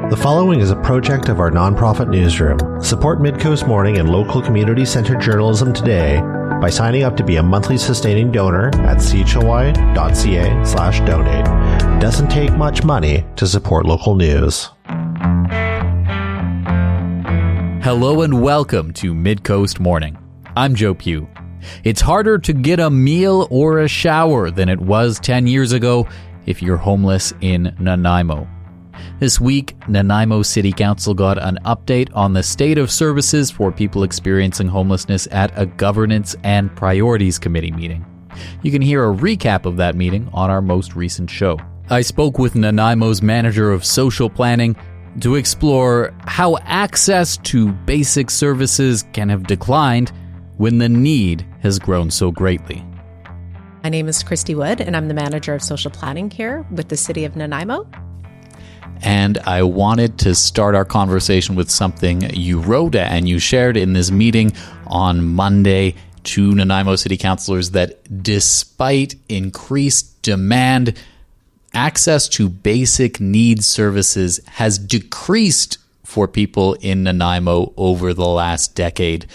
The following is a project of our nonprofit newsroom. Support Midcoast Morning and local community-centered journalism today by signing up to be a monthly sustaining donor at chly.ca/donate. It doesn't take much money to support local news. Hello and welcome to Midcoast Morning. I'm Joe Pugh. It's harder to get a meal or a shower than it was 10 years ago if you're homeless in Nanaimo. This week, Nanaimo City Council got an update on the state of services for people experiencing homelessness at a Governance and Priorities Committee meeting. You can hear a recap of that meeting on our most recent show. I spoke with Nanaimo's manager of social planning to explore how access to basic services can have declined when the need has grown so greatly. My name is Christy Wood, and I'm the manager of social planning here with the city of Nanaimo. And I wanted to start our conversation with something you wrote and you shared in this meeting on Monday to Nanaimo City Councillors, that despite increased demand, access to basic needs services has decreased for people in Nanaimo over the last decade.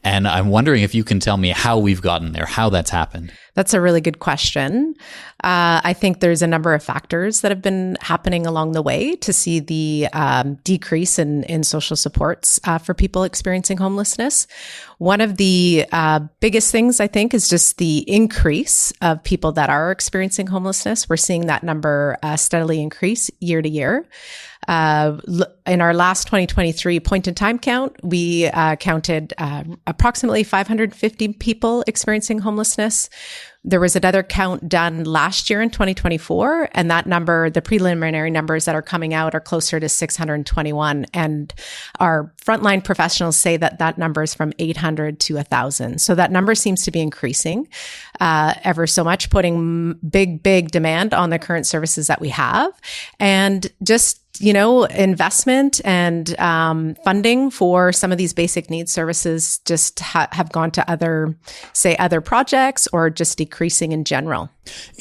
And I'm wondering if you can tell me how we've gotten there, how that's happened. That's a really good question. I think there's a number of factors that have been happening along the way to see the decrease in social supports for people experiencing homelessness. One of the biggest things, I think, is just the increase of people that are experiencing homelessness. We're seeing that number steadily increase year to year. In our last 2023 point-in-time count, we counted approximately 550 people experiencing homelessness. There was another count done last year in 2024, and that number, the preliminary numbers that are coming out, are closer to 621. And our frontline professionals say that that number is from 800 to 1,000. So that number seems to be increasing ever so much, putting big demand on the current services that we have. And just investment and funding for some of these basic needs services just have gone to other projects, or just decreasing in general.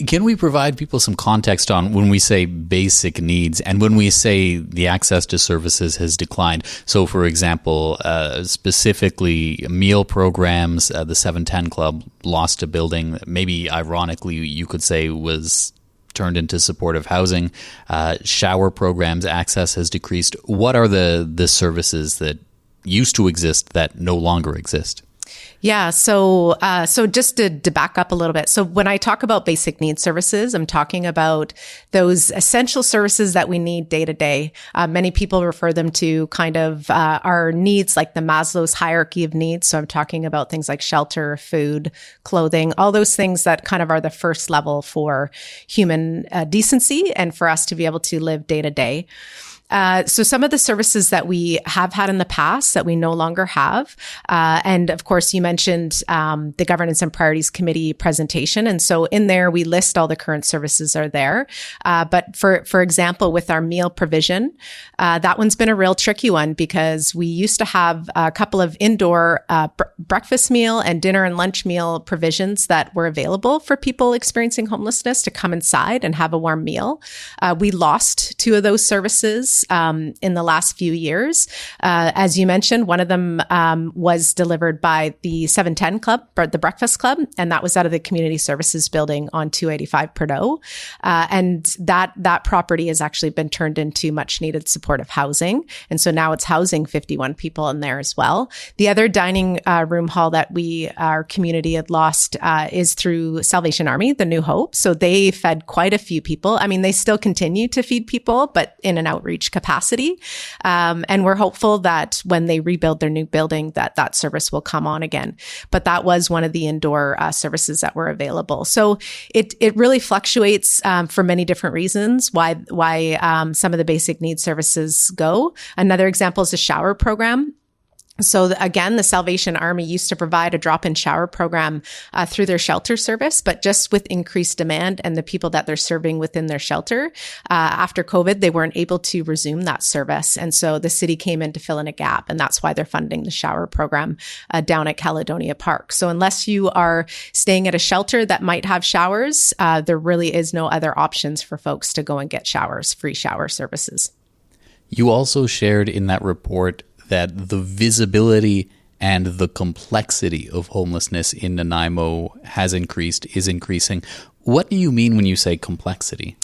Can we provide people some context on when we say basic needs and when we say the access to services has declined? So, for example, specifically meal programs, the 710 Club lost a building, maybe ironically you could say was turned into supportive housing. Shower programs, access has decreased. What are the services that used to exist that no longer exist? Yeah. So just to back up a little bit. So when I talk about basic needs services, I'm talking about those essential services that we need day to day. Many people refer them to kind of our needs, like the Maslow's hierarchy of needs. So I'm talking about things like shelter, food, clothing, all those things that kind of are the first level for human decency and for us to be able to live day to day. So some of the services that we have had in the past that we no longer have, and of course you mentioned the Governance and Priorities Committee presentation, and so in there we list all the current services are there. But for example, with our meal provision, that one's been a real tricky one because we used to have a couple of indoor breakfast meal and dinner and lunch meal provisions that were available for people experiencing homelessness to come inside and have a warm meal. We lost two of those services in the last few years. As you mentioned, one of them was delivered by the 710 Club, the Breakfast Club, and that was out of the Community Services building on 285 Purdue. And that property has actually been turned into much needed supportive housing. And so now it's housing 51 people in there as well. The other dining room hall that our community had lost is through Salvation Army, the New Hope. So they fed quite a few people. I mean, they still continue to feed people, but in an outreach capacity. And we're hopeful that when they rebuild their new building, that service will come on again. But that was one of the indoor services that were available. So it really fluctuates for many different reasons why some of the basic needs services go. Another example is a shower program. So again, the Salvation Army used to provide a drop-in shower program through their shelter service, but just with increased demand and the people that they're serving within their shelter, after COVID, they weren't able to resume that service. And so the city came in to fill in a gap, and that's why they're funding the shower program down at Caledonia Park. So unless you are staying at a shelter that might have showers, there really is no other options for folks to go and get showers, free shower services. You also shared in that report that the visibility and the complexity of homelessness in Nanaimo is increasing. What do you mean when you say complexity?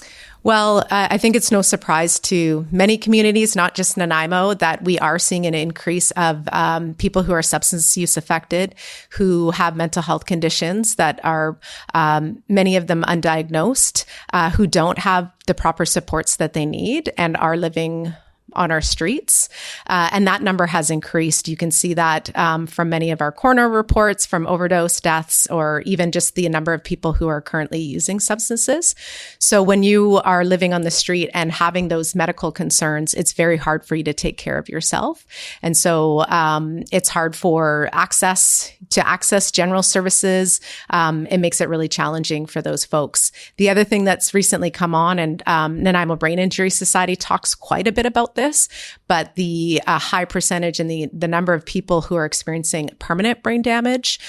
Well, I think it's no surprise to many communities, not just Nanaimo, that we are seeing an increase of people who are substance use affected, who have mental health conditions that are many of them undiagnosed, who don't have the proper supports that they need and are living on our streets. And that number has increased. You can see that from many of our coroner reports, from overdose deaths, or even just the number of people who are currently using substances. So when you are living on the street and having those medical concerns, it's very hard for you to take care of yourself. And so it's hard to access general services. It makes it really challenging for those folks. The other thing that's recently come on, and Nanaimo Brain Injury Society talks quite a bit about this, but the high percentage and the number of people who are experiencing permanent brain damage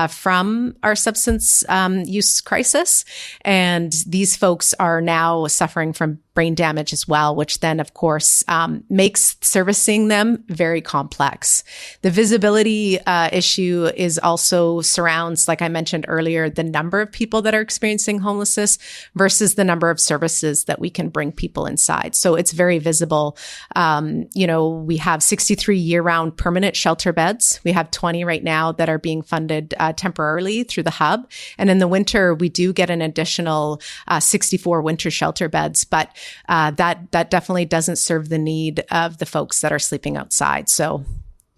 from our substance use crisis. And these folks are now suffering from brain damage as well, which then, of course, makes servicing them very complex. The visibility issue is also surrounds, like I mentioned earlier, the number of people that are experiencing homelessness versus the number of services that we can bring people inside. So it's very visible. We have 63 year-round permanent shelter beds. We have 20 right now that are being funded temporarily through the hub. And in the winter, we do get an additional 64 winter shelter beds, but that definitely doesn't serve the need of the folks that are sleeping outside. So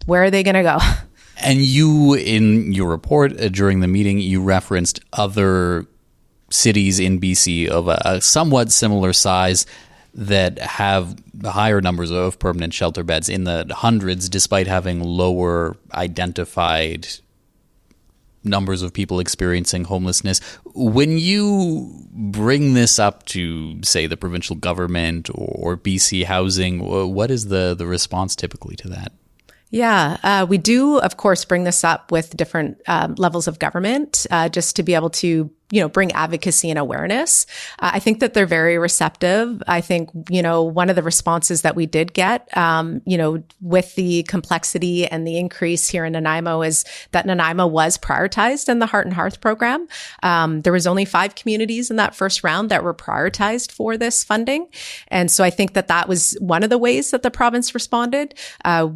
where are they going to go? And you, in your report during the meeting, you referenced other cities in BC of a somewhat similar size that have higher numbers of permanent shelter beds in the hundreds, despite having lower identified numbers of people experiencing homelessness. When you bring this up to, say, the provincial government or BC Housing, what is the response typically to that? Yeah, we do, of course, bring this up with different levels of government just to be able to bring advocacy and awareness. I think that they're very receptive. I think, one of the responses that we did get, with the complexity and the increase here in Nanaimo is that Nanaimo was prioritized in the Heart and Hearth program. There was only 5 communities in that first round that were prioritized for this funding. And so I think that was one of the ways that the province responded.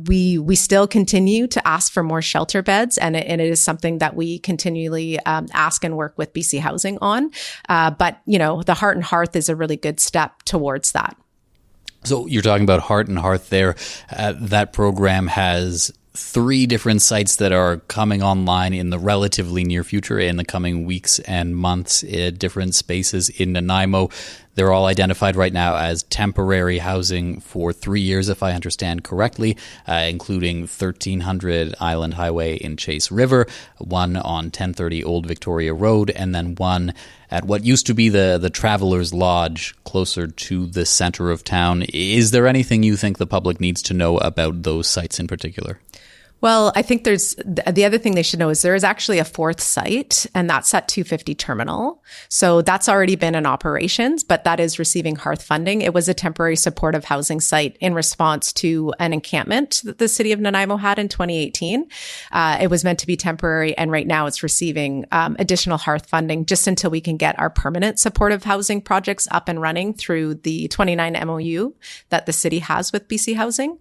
We still continue to ask for more shelter beds, and it is something that we continually ask and work with BC Housing on. But the Heart and Hearth is a really good step towards that. So you're talking about Heart and Hearth there. That program has 3 different sites that are coming online in the relatively near future, in the coming weeks and months, different spaces in Nanaimo. They're all identified right now as temporary housing for 3 years, if I understand correctly, including 1300 Island Highway in Chase River, one on 1030 Old Victoria Road, and then one at what used to be the Travelers Lodge closer to the center of town. Is there anything you think the public needs to know about those sites in particular? Well, I think the other thing they should know is there is actually a 4th site, and that's at 250 Terminal. So that's already been in operations, but that is receiving Hearth funding. It was a temporary supportive housing site in response to an encampment that the city of Nanaimo had in 2018. It was meant to be temporary, and right now it's receiving additional Hearth funding just until we can get our permanent supportive housing projects up and running through the 29 MOU that the city has with BC Housing.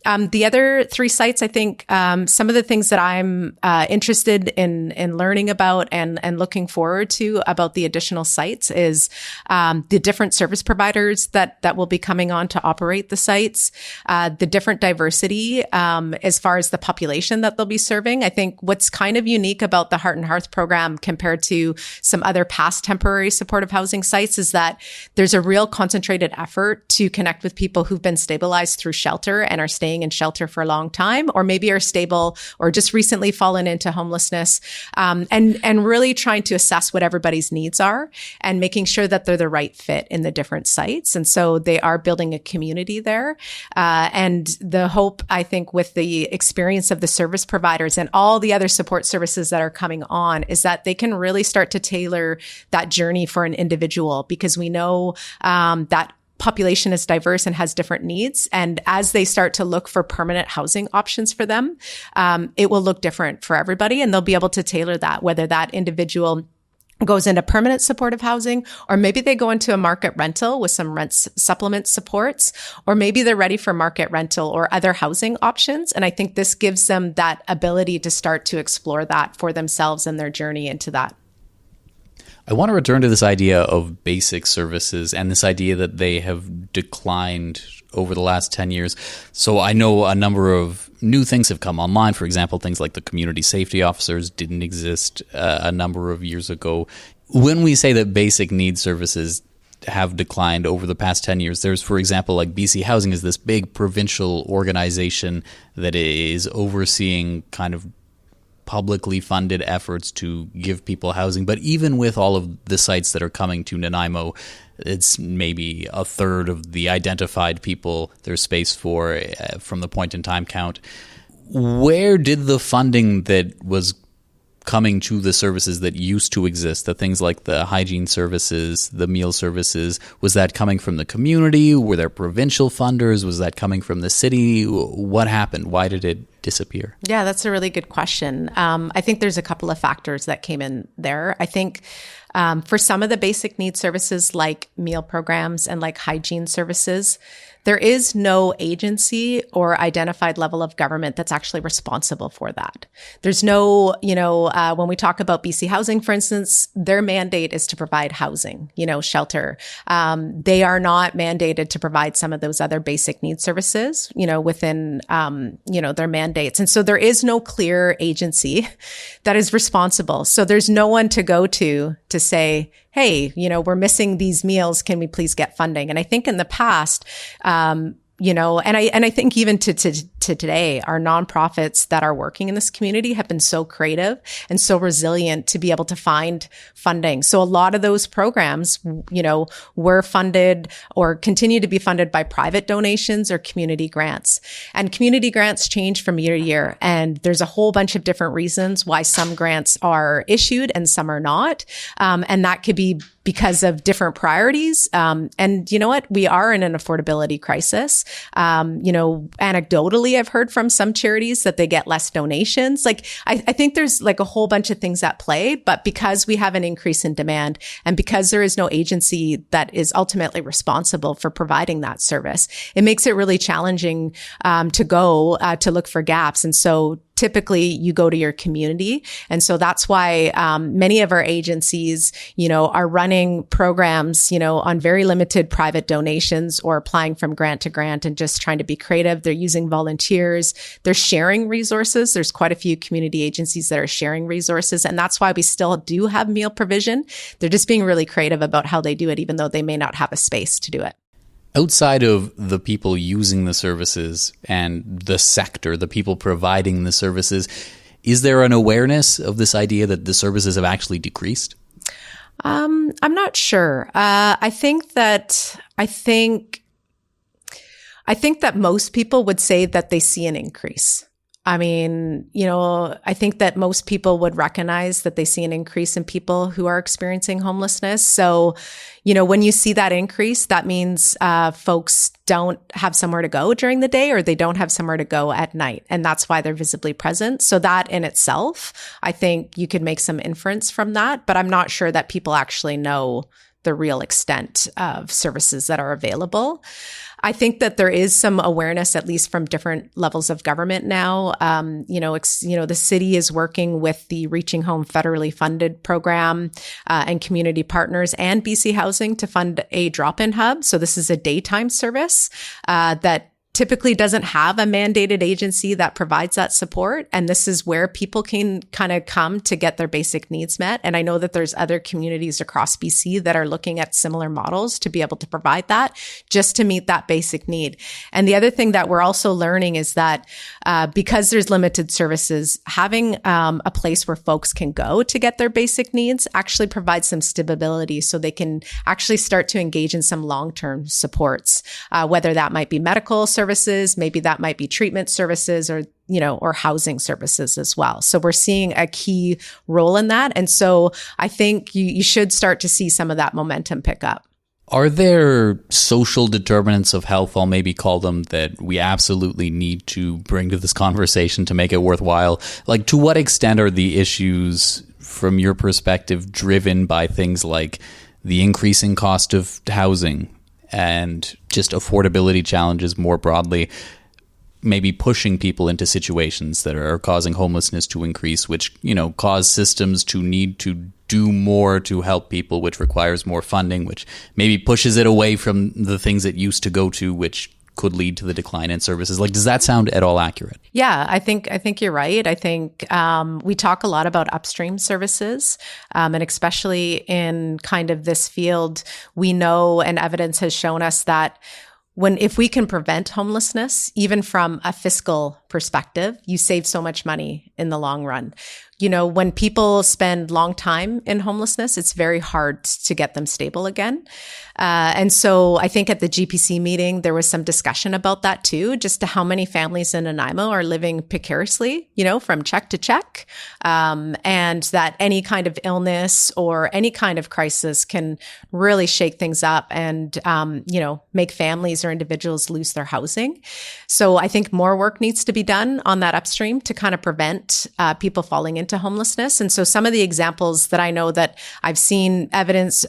The other 3 sites, I think, some of the things that I'm interested in learning about and looking forward to about the additional sites is the different service providers that will be coming on to operate the sites, the different diversity as far as the population that they'll be serving. I think what's kind of unique about the Heart and Hearth program compared to some other past temporary supportive housing sites is that there's a real concentrated effort to connect with people who've been stabilized through shelter and are staying in shelter for a long time, or maybe are stable or just recently fallen into homelessness, and really trying to assess what everybody's needs are and making sure that they're the right fit in the different sites. And so they are building a community there. And the hope, I think, with the experience of the service providers and all the other support services that are coming on is that they can really start to tailor that journey for an individual, because we know that population is diverse and has different needs. And as they start to look for permanent housing options for them, it will look different for everybody. And they'll be able to tailor that, whether that individual goes into permanent supportive housing, or maybe they go into a market rental with some rent supplement supports, or maybe they're ready for market rental or other housing options. And I think this gives them that ability to start to explore that for themselves and their journey into that. I want to return to this idea of basic services and this idea that they have declined over the last 10 years. So I know a number of new things have come online. For example, things like the community safety officers didn't exist a number of years ago. When we say that basic needs services have declined over the past 10 years, there's, for example, like BC Housing is this big provincial organization that is overseeing kind of publicly funded efforts to give people housing. But even with all of the sites that are coming to Nanaimo, it's maybe a third of the identified people there's space for from the point in time count. Where did the funding that was coming to the services that used to exist, the things like the hygiene services, the meal services, was that coming from the community? Were there provincial funders? Was that coming from the city? What happened? Why did it disappear? Yeah, that's a really good question. I think there's a couple of factors that came in there. I think for some of the basic needs services like meal programs and like hygiene services, there is no agency or identified level of government that's actually responsible for that. There's no, when we talk about BC Housing, for instance, their mandate is to provide housing, shelter. They are not mandated to provide some of those other basic needs services, within, their mandates. And so there is no clear agency that is responsible. So there's no one to go to say, hey, we're missing these meals. Can we please get funding? And I think in the past, and I think even to today, our nonprofits that are working in this community have been so creative and so resilient to be able to find funding. So a lot of those programs, were funded or continue to be funded by private donations or community grants. And community grants change from year to year. And there's a whole bunch of different reasons why some grants are issued and some are not. And that could be because of different priorities. And you know what? We are in an affordability crisis. Anecdotally, I've heard from some charities that they get less donations. Like, I think there's like a whole bunch of things at play, but because we have an increase in demand and because there is no agency that is ultimately responsible for providing that service, it makes it really challenging, to go, to look for gaps. And so typically you go to your community. And so that's why many of our agencies, are running programs, on very limited private donations or applying from grant to grant and just trying to be creative. They're using volunteers. They're sharing resources. There's quite a few community agencies that are sharing resources. And that's why we still do have meal provision. They're just being really creative about how they do it, even though they may not have a space to do it. Outside of the people using the services and the sector, the people providing the services, is there an awareness of this idea that the services have actually decreased? I'm not sure. I think that most people would say that they see an increase. I mean, I think that most people would recognize that they see an increase in people who are experiencing homelessness. So, when you see that increase, that means folks don't have somewhere to go during the day or they don't have somewhere to go at night. And that's why they're visibly present. So that in itself, I think you could make some inference from that, but I'm not sure that people actually know the real extent of services that are available. I think that there is some awareness, at least from different levels of government now. The city is working with the Reaching Home federally funded program and community partners and BC Housing to fund a drop-in hub. So this is a daytime service that typically doesn't have a mandated agency that provides that support. And this is where people can kind of come to get their basic needs met. And I know that there's other communities across BC that are looking at similar models to be able to provide that just to meet that basic need. And the other thing that we're also learning is that because there's limited services, having a place where folks can go to get their basic needs actually provides some stability so they can actually start to engage in some long-term supports, whether that might be medical services, maybe that might be treatment services or housing services as well. So we're seeing a key role in that. And so I think you should start to see some of that momentum pick up. Are there social determinants of health, I'll maybe call them, that we absolutely need to bring to this conversation to make it worthwhile? Like, to what extent are the issues, from your perspective, driven by things like the increasing cost of housing and just affordability challenges more broadly, maybe pushing people into situations that are causing homelessness to increase, which, cause systems to need to do more to help people, which requires more funding, which maybe pushes it away from the things it used to go to, which could lead to the decline in services? Like, does that sound at all accurate? Yeah, I think you're right. I think we talk a lot about upstream services, and especially in kind of this field, we know and evidence has shown us that if we can prevent homelessness, even from a fiscal perspective, you save so much money in the long run. When people spend long time in homelessness, it's very hard to get them stable again. And so I think at the GPC meeting, there was some discussion about that too, just to how many families in Nanaimo are living precariously, from check to check. And that any kind of illness or any kind of crisis can really shake things up and, make families or individuals lose their housing. So I think more work needs to be done on that upstream to kind of prevent people falling into homelessness. And so some of the examples that I know that I've seen evidence,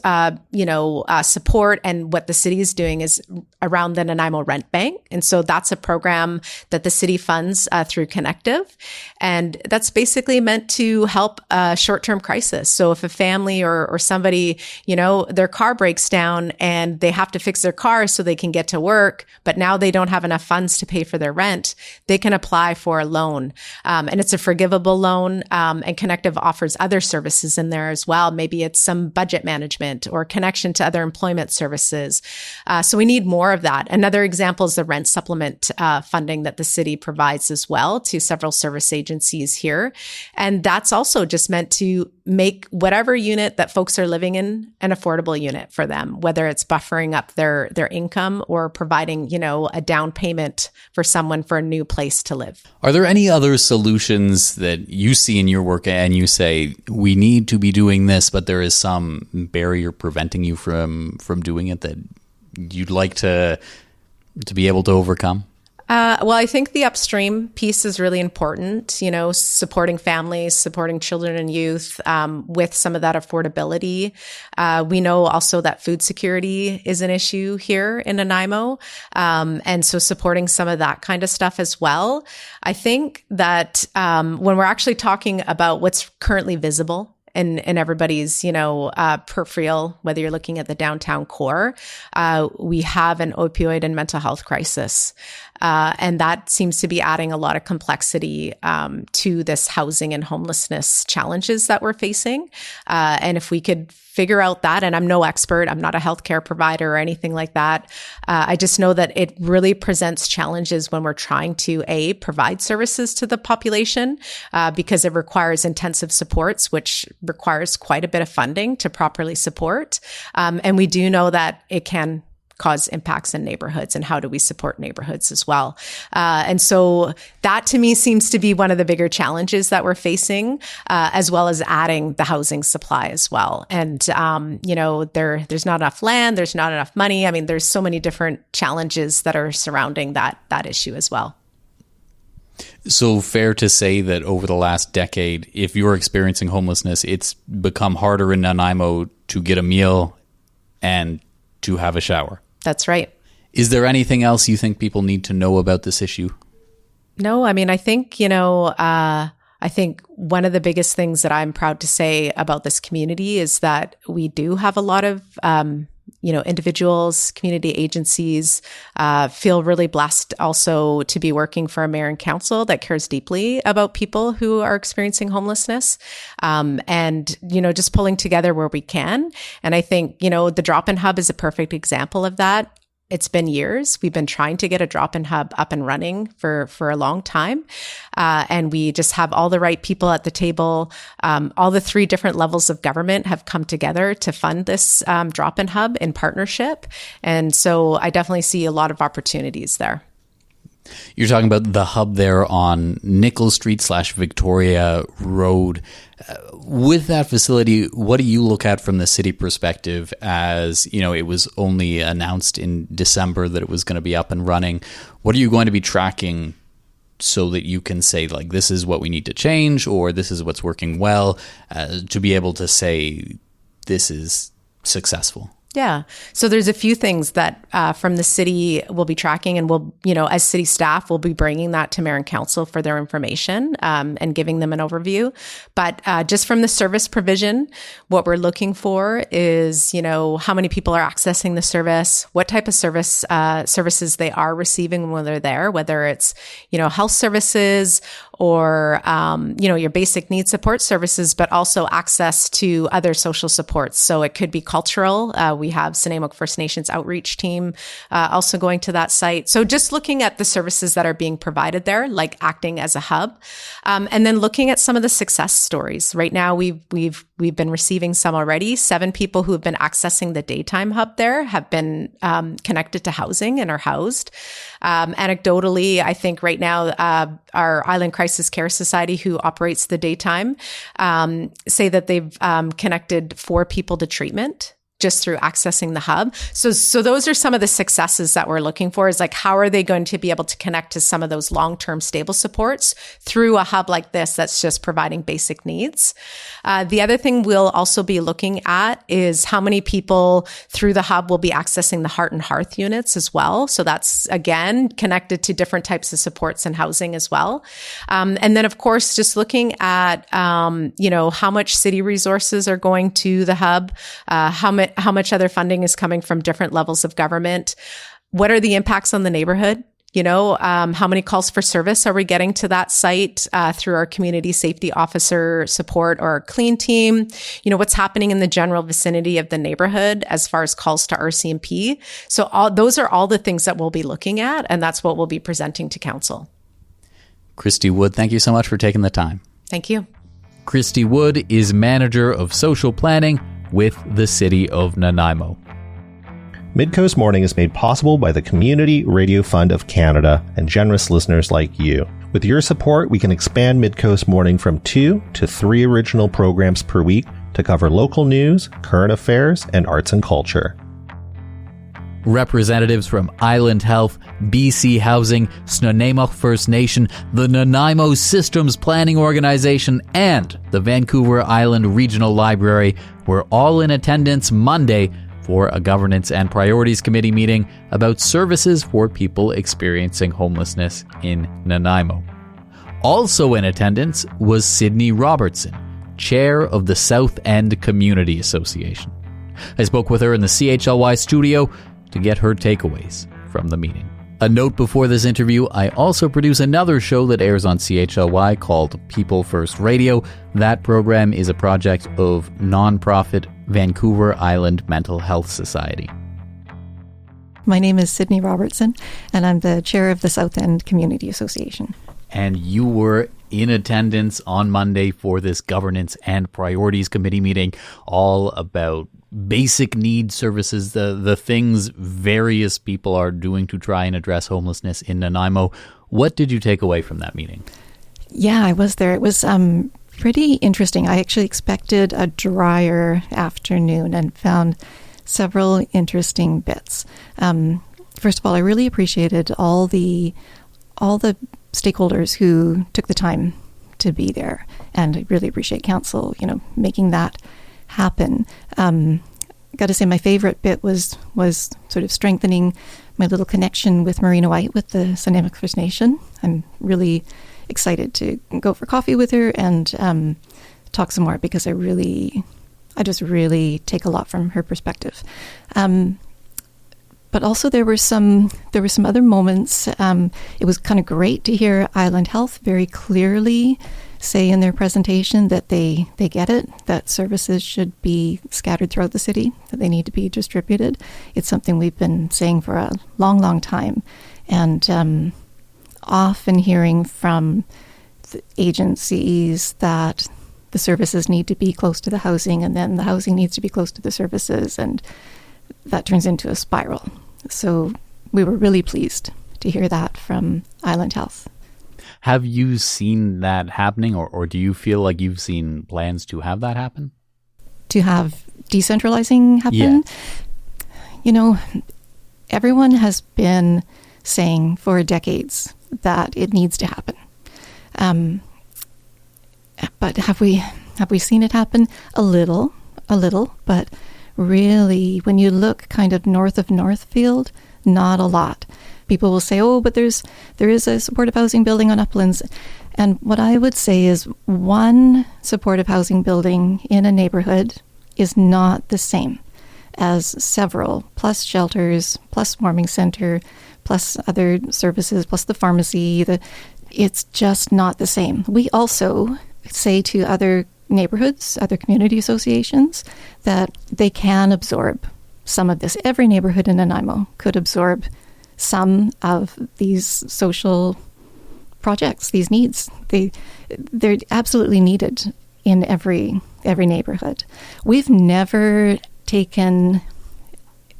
support and what the city is doing is around the Nanaimo Rent Bank. And so that's a program that the city funds through Connective. And that's basically meant to help a short-term crisis. So if a family or somebody, their car breaks down and they have to fix their car so they can get to work, but now they don't have enough funds to pay for their rent, they can apply for a loan. And it's a forgivable loan. And Connective offers other services in there as well. Maybe it's some budget management or connection to other employment services. So we need more of that. Another example is the rent supplement funding that the city provides as well to several service agencies here. And that's also just meant to make whatever unit that folks are living in an affordable unit for them, whether it's buffering up their income or providing, a down payment for someone for a new place to live. Are there any other solutions that you see in your work and you say, we need to be doing this, but there is some barrier preventing you from doing it that you'd like to be able to overcome? Well, I think the upstream piece is really important, supporting families, supporting children and youth with some of that affordability. We know also that food security is an issue here in Nanaimo. And so supporting some of that kind of stuff as well. I think that when we're actually talking about what's currently visible in everybody's, peripheral, whether you're looking at the downtown core, we have an opioid and mental health crisis. And that seems to be adding a lot of complexity to this housing and homelessness challenges that we're facing. And if we could figure out that, and I'm no expert, I'm not a healthcare provider or anything like that. I just know that it really presents challenges when we're trying to, provide services to the population, because it requires intensive supports, which requires quite a bit of funding to properly support. And we do know that it can cause impacts in neighborhoods, and how do we support neighborhoods as well. And so that to me seems to be one of the bigger challenges that we're facing, as well as adding the housing supply as well. And, there's not enough land, there's not enough money. I mean, there's so many different challenges that are surrounding that issue as well. So fair to say that over the last decade, if you're experiencing homelessness, it's become harder in Nanaimo to get a meal and to have a shower. That's right. Is there anything else you think people need to know about this issue? No, I mean, I think, I think one of the biggest things that I'm proud to say about this community is that we do have a lot of, individuals, community agencies, feel really blessed also to be working for a mayor and council that cares deeply about people who are experiencing homelessness. And, just pulling together where we can. And I think, the drop-in hub is a perfect example of that. It's been years. We've been trying to get a drop-in hub up and running for a long time. And we just have all the right people at the table. All the 3 different levels of government have come together to fund this drop-in hub in partnership. And so I definitely see a lot of opportunities there. You're talking about the hub there on Nichols Street / Victoria Road. With that facility, what do you look at from the city perspective as, it was only announced in December that it was going to be up and running? What are you going to be tracking so that you can say, like, this is what we need to change, or this is what's working well, to be able to say this is successful? Yeah. So there's a few things that from the city we'll be tracking, and we'll, as city staff, we'll be bringing that to mayor and council for their information and giving them an overview. But just from the service provision, what we're looking for is, how many people are accessing the service, what type of services they are receiving when they're there, whether it's, health services or, your basic needs support services, but also access to other social supports. So it could be cultural. We have Nanaimo First Nations outreach team also going to that site. So just looking at the services that are being provided there, like acting as a hub, and then looking at some of the success stories. Right now, we've been receiving some already. 7 people who have been accessing the daytime hub there have been connected to housing and are housed. Anecdotally, I think right now our Island Crisis Care Society, who operates the daytime, say that they've connected 4 people to treatment just through accessing the hub. So those are some of the successes that we're looking for, is like, how are they going to be able to connect to some of those long-term stable supports through a hub like this that's just providing basic needs. The other thing we'll also be looking at is how many people through the hub will be accessing the Heart and Hearth units as well. So that's, again, connected to different types of supports and housing as well. And then, of course, just looking at, how much city resources are going to the hub, how much other funding is coming from different levels of government. What are the impacts on the neighborhood? How many calls for service are we getting to that site through our community safety officer support or our clean team? What's happening in the general vicinity of the neighborhood as far as calls to RCMP? So those are all the things that we'll be looking at, and that's what we'll be presenting to council. Christy Wood, thank you so much for taking the time. Thank you. Christy Wood is Manager of Social Planning with the City of Nanaimo. Midcoast Morning is made possible by the Community Radio Fund of Canada and generous listeners like you. With your support, we can expand Midcoast Morning from 2 to 3 original programs per week to cover local news, current affairs, and arts and culture. Representatives from Island Health, BC Housing, Nanaimo First Nation, the Nanaimo Systems Planning Organization, and the Vancouver Island Regional Library were all in attendance Monday for a Governance and Priorities Committee meeting about services for people experiencing homelessness in Nanaimo. Also in attendance was Sydney Robertson, Chair of the South End Community Association. I spoke with her in the CHLY studio to get her takeaways from the meeting. A note before this interview, I also produce another show that airs on CHLY called People First Radio. That program is a project of nonprofit Vancouver Island Mental Health Society. My name is Sydney Robertson, and I'm the chair of the South End Community Association. And you were in attendance on Monday for this Governance and Priorities Committee meeting, all about basic needs services, the things various people are doing to try and address homelessness in Nanaimo. What did you take away from that meeting? Yeah, I was there. It was pretty interesting. I actually expected a drier afternoon and found several interesting bits. First of all, I really appreciated all the stakeholders who took the time to be there, and I really appreciate council, making that happen. Got to say, my favorite bit was sort of strengthening my little connection with Marina White with the Nanaimo First Nation. I'm really excited to go for coffee with her and talk some more, because I just really take a lot from her perspective. But also there were some other moments. It was kind of great to hear Island Health very clearly say in their presentation that they get it, that services should be scattered throughout the city, that they need to be distributed. It's something we've been saying for a long, long time. And often hearing from the agencies that the services need to be close to the housing, and then the housing needs to be close to the services, and that turns into a spiral. So we were really pleased to hear that from Island Health. Have you seen that happening, or do you feel like you've seen plans to have that happen? To have decentralizing happen? Yeah. You know, everyone has been saying for decades that it needs to happen. But have we seen it happen? A little, but really, when you look kind of north of Northfield, not a lot. People will say, oh, but there is a supportive housing building on Uplands. And what I would say is one supportive housing building in a neighborhood is not the same as several, plus shelters, plus warming center, plus other services, plus the pharmacy. It's just not the same. We also say to other neighborhoods, other community associations, that they can absorb some of this. Every neighborhood in Nanaimo could absorb some of these social projects, these needs. They're absolutely needed in every neighborhood. We've never taken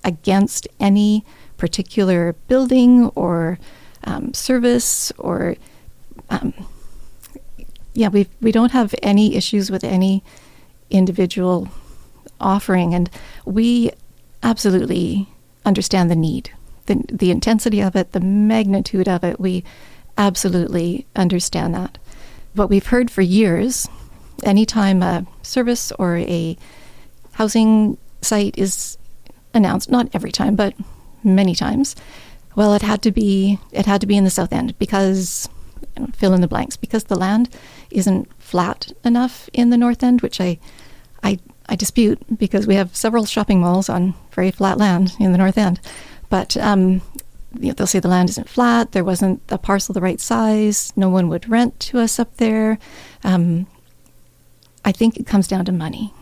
against any particular building or service or we don't have any issues with any individual offering, and we absolutely understand the need, the intensity of it, the magnitude of it. We absolutely understand that. What we've heard for years, anytime a service or a housing site is announced, not every time, but many times, well, it had to be in the South End because, fill in the blanks, because the land isn't flat enough in the North End, which I dispute, because we have several shopping malls on very flat land in the North End. But they'll say the land isn't flat, there wasn't the parcel the right size, no one would rent to us up there. I think it comes down to money.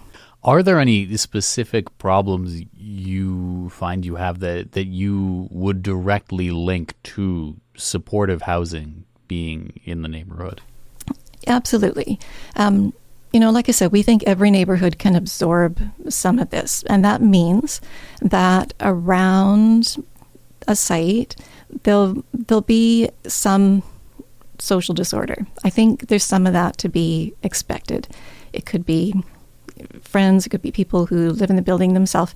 Are there any specific problems you find you have that you would directly link to supportive housing being in the neighborhood? Absolutely. Like I said, we think every neighborhood can absorb some of this. And that means that around a site, there'll be some social disorder. I think there's some of that to be expected. It could be friends, it could be people who live in the building themselves.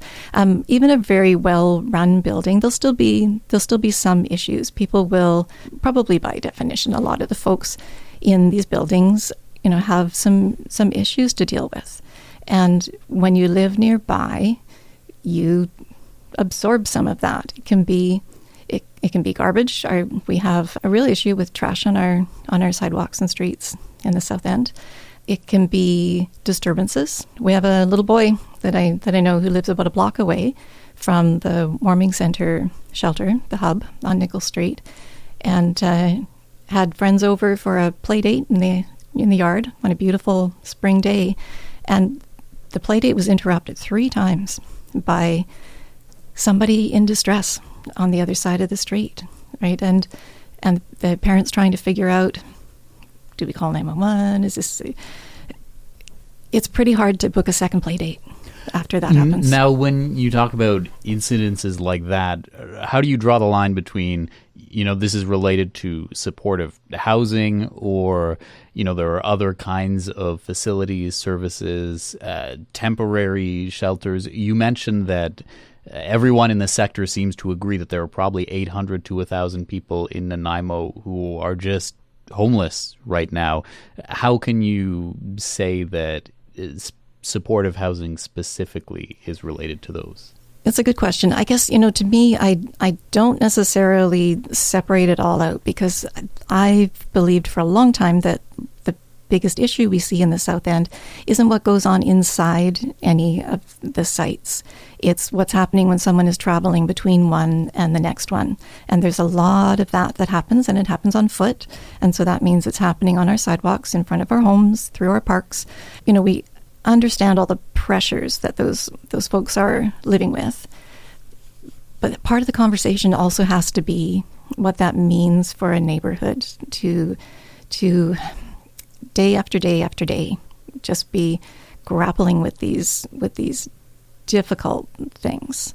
Even a very well-run building, there'll still be some issues. People will probably, by definition, a lot of the folks in these buildings, have some issues to deal with. And when you live nearby, you absorb some of that. It can be garbage. We have a real issue with trash on our sidewalks and streets in the South End. It can be disturbances. We have a little boy that I know who lives about a block away from the warming center shelter, the hub on Nickel Street, and had friends over for a play date in the yard on a beautiful spring day, and the play date was interrupted 3 times by somebody in distress on the other side of the street, right? And the parents trying to figure out, do we call 911? It's pretty hard to book a second play date after that happens. Now, when you talk about incidences like that, how do you draw the line between, this is related to supportive housing, or, there are other kinds of facilities, services, temporary shelters? You mentioned that everyone in the sector seems to agree that there are probably 800 to 1,000 people in Nanaimo who are just homeless right now. How can you say that supportive housing specifically is related to those? That's a good question. I guess, to me, I don't necessarily separate it all out, because I've believed for a long time that the biggest issue we see in the South End isn't what goes on inside any of the sites. It's what's happening when someone is traveling between one and the next one. And there's a lot of that happens, and it happens on foot. And so that means it's happening on our sidewalks, in front of our homes, through our parks. We understand all the pressures that those folks are living with. But part of the conversation also has to be what that means for a neighborhood to day after day after day just be grappling with these difficult things.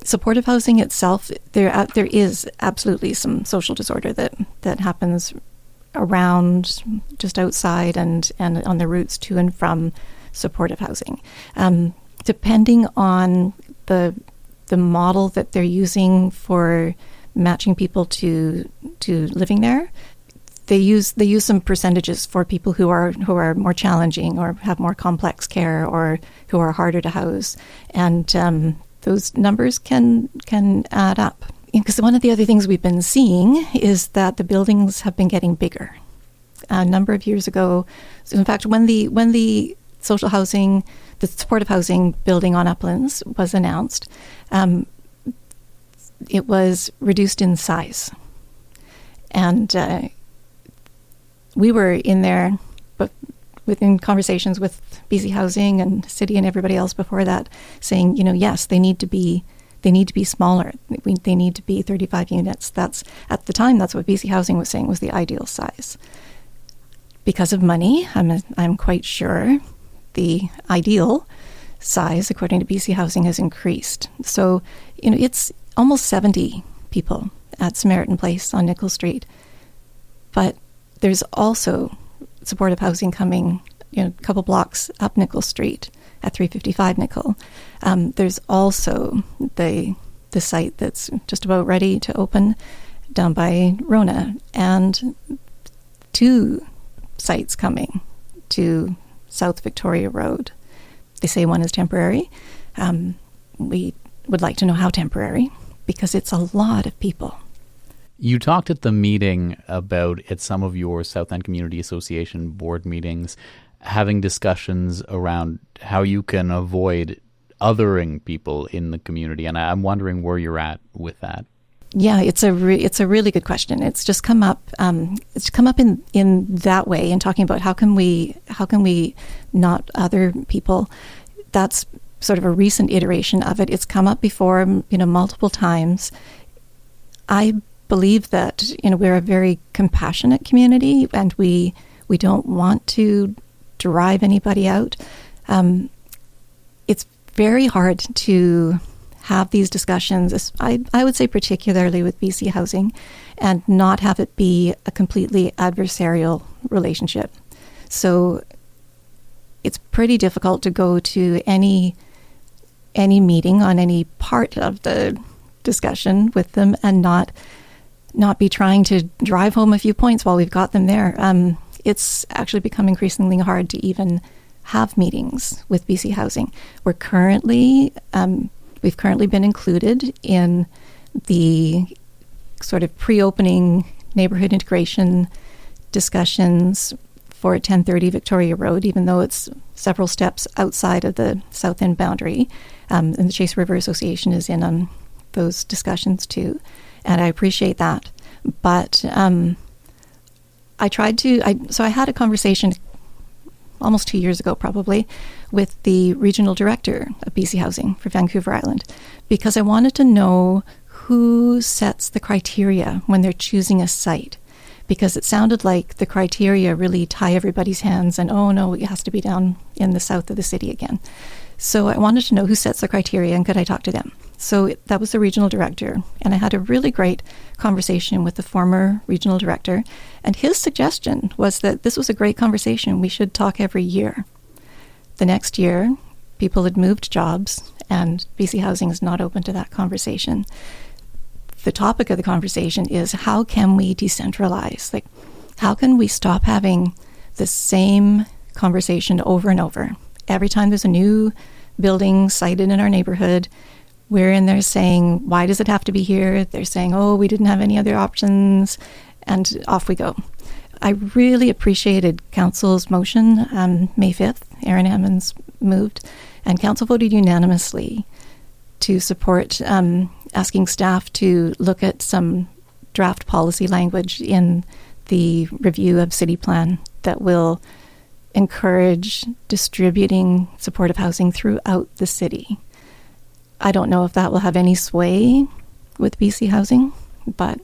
Supportive housing itself, there is absolutely some social disorder that happens around, just outside, and on the routes to and from supportive housing. Depending on the model that they're using for matching people to living there, they use some percentages for people who are more challenging or have more complex care or who are harder to house, and those numbers can add up. Because one of the other things we've been seeing is that the buildings have been getting bigger. A number of years ago, so in fact, when the social housing, the supportive housing building on Uplands was announced, it was reduced in size, and we were in there, but within conversations with BC Housing and City and everybody else before that, saying, yes, they need to be smaller. They need to be 35 units. That's at the time. That's what BC Housing was saying was the ideal size. Because of money, I'm quite sure the ideal size, according to BC Housing, has increased. So, it's almost 70 people at Samaritan Place on Nickel Street, but there's also supportive housing coming, a couple blocks up Nickel Street at 355 Nickel. There's also the site that's just about ready to open down by Rona, and 2 sites coming to South Victoria Road. They say one is temporary. We would like to know how temporary, because it's a lot of people. You talked at the meeting about, at some of your South End Community Association board meetings, having discussions around how you can avoid othering people in the community, and I'm wondering where you're at with that. Yeah, it's a really good question. It's just come up. It's come up in that way, in talking about how can we not other people. That's sort of a recent iteration of it. It's come up before, multiple times. I believe that we're a very compassionate community, and we don't want to drive anybody out. It's very hard to have these discussions, I would say particularly with BC Housing, and not have it be a completely adversarial relationship. So it's pretty difficult to go to any meeting on any part of the discussion with them and not be trying to drive home a few points while we've got them there. It's actually become increasingly hard to even have meetings with BC Housing. We've currently been included in the sort of pre-opening neighborhood integration discussions for 1030 Victoria Road, even though it's several steps outside of the South End boundary. And the Chase River Association is in on those discussions too. And I appreciate that. But I had a conversation almost 2 years ago probably with the regional director of BC Housing for Vancouver Island, because I wanted to know who sets the criteria when they're choosing a site, because it sounded like the criteria really tie everybody's hands and, oh no, it has to be down in the south of the city again. So I wanted to know who sets the criteria and could I talk to them. So that was the regional director, and I had a really great conversation with the former regional director, and his suggestion was that this was a great conversation. We should talk every year. The next year, people had moved jobs, and BC Housing is not open to that conversation. The topic of the conversation is, how can we decentralize? Like, how can we stop having the same conversation over and over? Every time there's a new building sited in our neighborhood, we're in there saying, why does it have to be here? They're saying, oh, we didn't have any other options, and off we go. I really appreciated Council's motion May 5th. Aaron Hammonds moved, and Council voted unanimously to support asking staff to look at some draft policy language in the review of city plan that will encourage distributing supportive housing throughout the city. I don't know if that will have any sway with BC Housing, but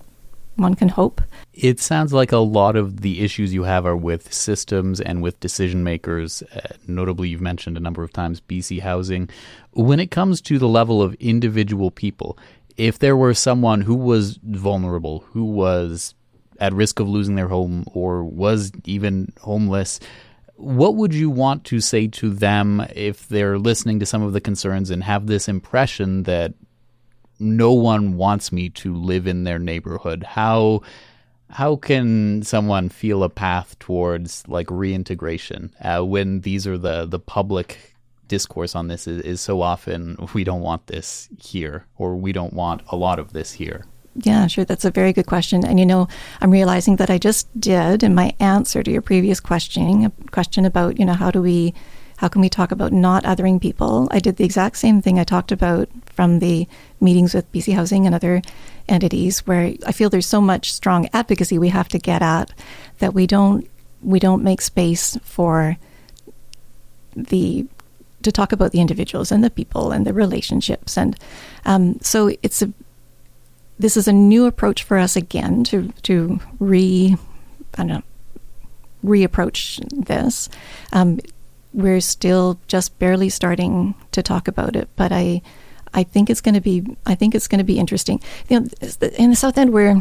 one can hope. It sounds like a lot of the issues you have are with systems and with decision makers. Notably, you've mentioned a number of times BC Housing. When it comes to the level of individual people, if there were someone who was vulnerable, who was at risk of losing their home or was even homeless, what would you want to say to them if they're listening to some of the concerns and have this impression that no one wants me to live in their neighborhood? How can someone feel a path towards like reintegration when these are the public discourse on this is so often, we don't want this here, or we don't want a lot of this here? Yeah, sure. That's a very good question. And, I'm realizing that I just did in my answer to your previous question, a question about, how can we talk about not othering people? I did the exact same thing I talked about from the meetings with BC Housing and other entities, where I feel there's so much strong advocacy we have to get at that we don't make space for to talk about the individuals and the people and the relationships. And so this is a new approach for us again to reapproach this. We're still just barely starting to talk about it, but I think it's going to be interesting. In the South End, we're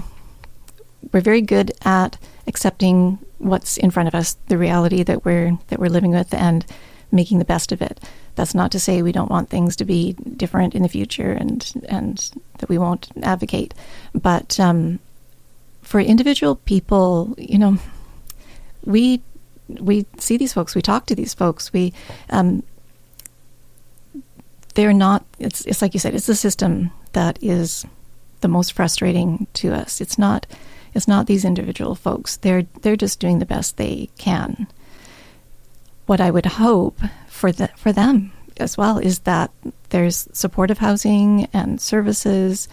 very good at accepting what's in front of us, the reality that we're living with, and making the best of it. That's not to say we don't want things to be different in the future and that we won't advocate. But for individual people, we see these folks, we talk to these folks, they're not, it's like you said, it's the system that is the most frustrating to us. It's not these individual folks. They're just doing the best they can. What I would hope for them as well is that there's supportive housing and services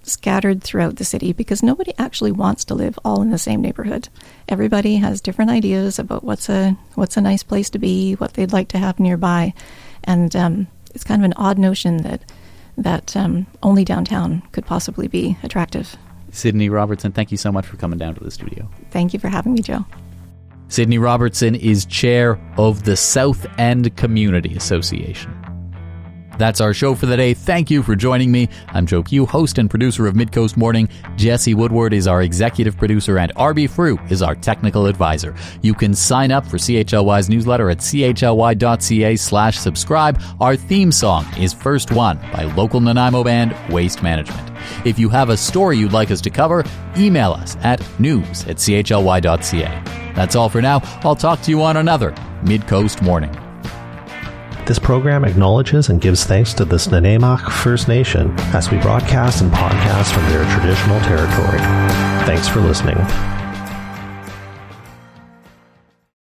scattered throughout the city, because nobody actually wants to live all in the same neighborhood. Everybody has different ideas about what's a nice place to be, what they'd like to have nearby, and it's kind of an odd notion that only downtown could possibly be attractive. Sydney Robertson, thank you so much for coming down to the studio. Thank you for having me, Joe. Sydney Robertson is chair of the South End Community Association. That's our show for the day. Thank you for joining me. I'm Joe Pugh, host and producer of Midcoast Morning. Jesse Woodward is our executive producer, and RB Frew is our technical advisor. You can sign up for CHLY's newsletter at chly.ca/subscribe. Our theme song is First One by local Nanaimo band Waste Management. If you have a story you'd like us to cover, email us at news@chly.ca. That's all for now. I'll talk to you on another Midcoast Morning. This program acknowledges and gives thanks to the Nanaimo First Nation as we broadcast and podcast from their traditional territory. Thanks for listening.